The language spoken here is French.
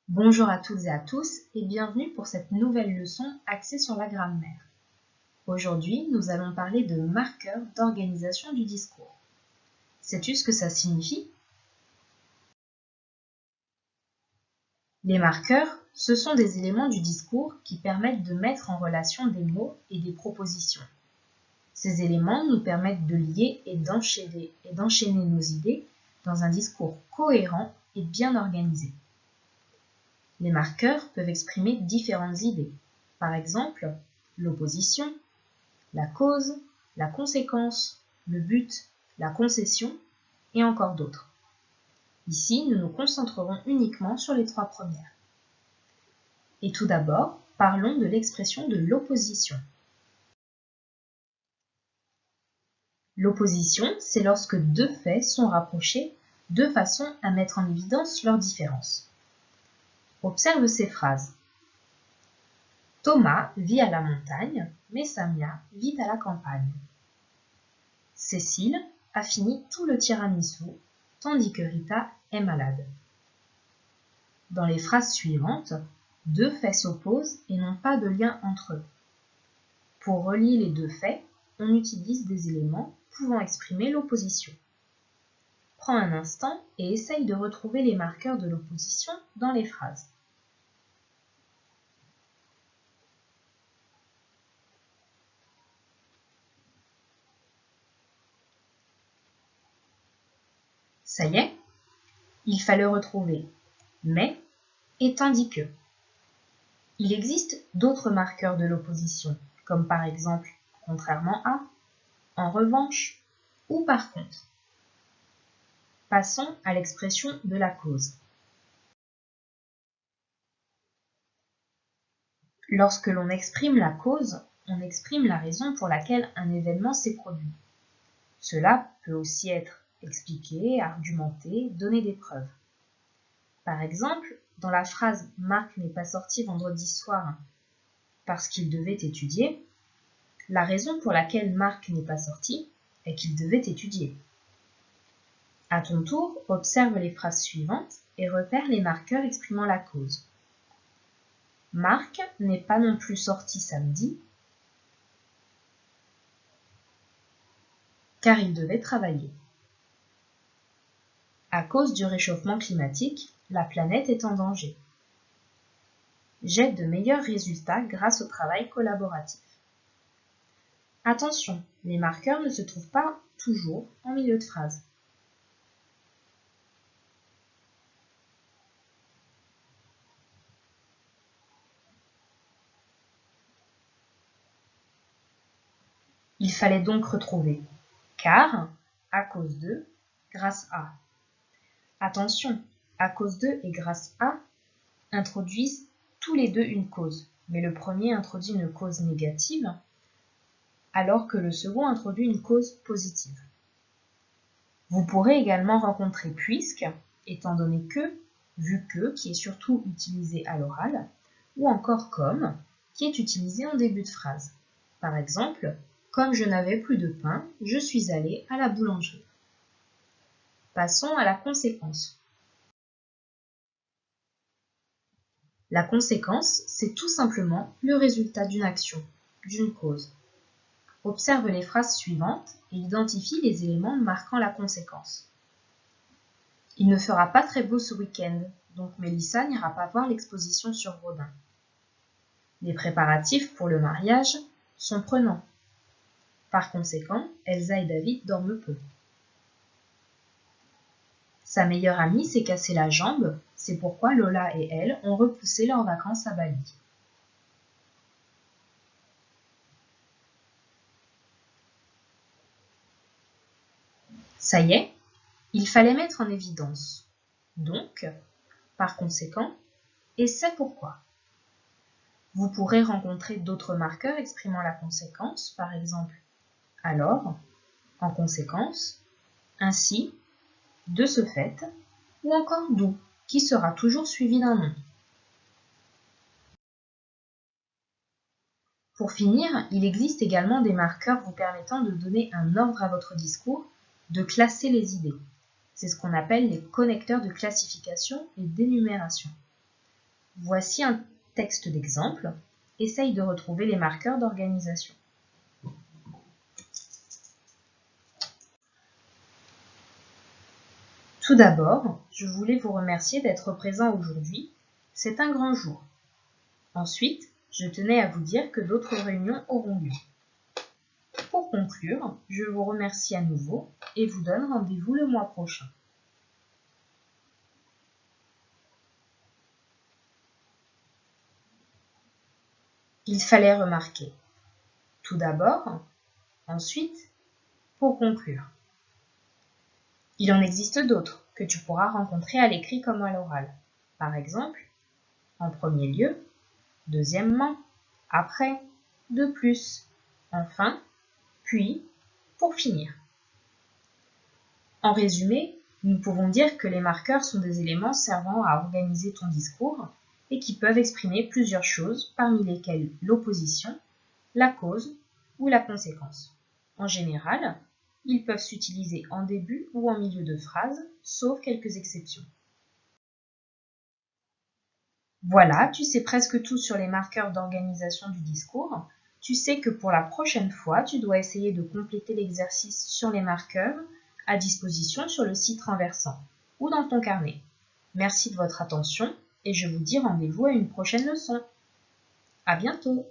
Bonjour à toutes et à tous et bienvenue pour cette nouvelle leçon axée sur la grammaire. Aujourd'hui, nous allons parler de marqueurs d'organisation du discours. Sais-tu ce que ça signifie? Les marqueurs, ce sont des éléments du discours qui permettent de mettre en relation des mots et des propositions. Ces éléments nous permettent de lier et d'enchaîner nos idées dans un discours cohérent et bien organisé. Les marqueurs peuvent exprimer différentes idées. Par exemple, l'opposition, la cause, la conséquence, le but, la concession et encore d'autres. Ici, nous nous concentrerons uniquement sur les trois premières. Et tout d'abord, parlons de l'expression de l'opposition. L'opposition, c'est lorsque deux faits sont rapprochés de façon à mettre en évidence leurs différences. Observe ces phrases. Thomas vit à la montagne, mais Samia vit à la campagne. Cécile a fini tout le tiramisu, tandis que Rita est malade. Dans les phrases suivantes, deux faits s'opposent et n'ont pas de lien entre eux. Pour relier les deux faits, on utilise des éléments pouvant exprimer l'opposition. Prends un instant et essaye de retrouver les marqueurs de l'opposition dans les phrases. Ça y est, il fallait retrouver mais et tandis que. Il existe d'autres marqueurs de l'opposition, comme par exemple contrairement à, en revanche ou par contre. Passons à l'expression de la cause. Lorsque l'on exprime la cause, on exprime la raison pour laquelle un événement s'est produit. Cela peut aussi être expliqué, argumenté, donner des preuves. Par exemple, dans la phrase « Marc n'est pas sorti vendredi soir parce qu'il devait étudier », la raison pour laquelle Marc n'est pas sorti est qu'il devait étudier. À ton tour, observe les phrases suivantes et repère les marqueurs exprimant la cause. Marc n'est pas non plus sorti samedi car il devait travailler. À cause du réchauffement climatique, la planète est en danger. J'ai de meilleurs résultats grâce au travail collaboratif. Attention, les marqueurs ne se trouvent pas toujours en milieu de phrase. Il fallait donc retrouver car, à cause de, grâce à. Attention, à cause de et grâce à introduisent tous les deux une cause, mais le premier introduit une cause négative, alors que le second introduit une cause positive. Vous pourrez également rencontrer puisque, étant donné que, vu que, qui est surtout utilisé à l'oral, ou encore comme, qui est utilisé en début de phrase. Par exemple, comme je n'avais plus de pain, je suis allé à la boulangerie. Passons à la conséquence. La conséquence, c'est tout simplement le résultat d'une action, d'une cause. Observe les phrases suivantes et identifie les éléments marquant la conséquence. Il ne fera pas très beau ce week-end, donc Mélissa n'ira pas voir l'exposition sur Rodin. Les préparatifs pour le mariage sont prenants. Par conséquent, Elsa et David dorment peu. Sa meilleure amie s'est cassé la jambe, c'est pourquoi Lola et elle ont repoussé leurs vacances à Bali. Ça y est, il fallait mettre en évidence. Donc, par conséquent, et c'est pourquoi. Vous pourrez rencontrer d'autres marqueurs exprimant la conséquence, par exemple alors, en conséquence, ainsi, de ce fait, ou encore d'où, qui sera toujours suivi d'un nom. Pour finir, il existe également des marqueurs vous permettant de donner un ordre à votre discours, de classer les idées. C'est ce qu'on appelle les connecteurs de classification et d'énumération. Voici un texte d'exemple. Essaye de retrouver les marqueurs d'organisation. Tout d'abord, je voulais vous remercier d'être présent aujourd'hui. C'est un grand jour. Ensuite, je tenais à vous dire que d'autres réunions auront lieu. Pour conclure, je vous remercie à nouveau et vous donne rendez-vous le mois prochain. Il fallait remarquer. Tout d'abord, ensuite, pour conclure. Il en existe d'autres que tu pourras rencontrer à l'écrit comme à l'oral. Par exemple, en premier lieu, deuxièmement, après, de plus, enfin, puis, pour finir. En résumé, nous pouvons dire que les marqueurs sont des éléments servant à organiser ton discours et qui peuvent exprimer plusieurs choses, parmi lesquelles l'opposition, la cause ou la conséquence. En général, ils peuvent s'utiliser en début ou en milieu de phrase, sauf quelques exceptions. Voilà, tu sais presque tout sur les marqueurs d'organisation du discours. Tu sais que pour la prochaine fois, tu dois essayer de compléter l'exercice sur les marqueurs à disposition sur le site renversant ou dans ton carnet. Merci de votre attention et je vous dis rendez-vous à une prochaine leçon. À bientôt!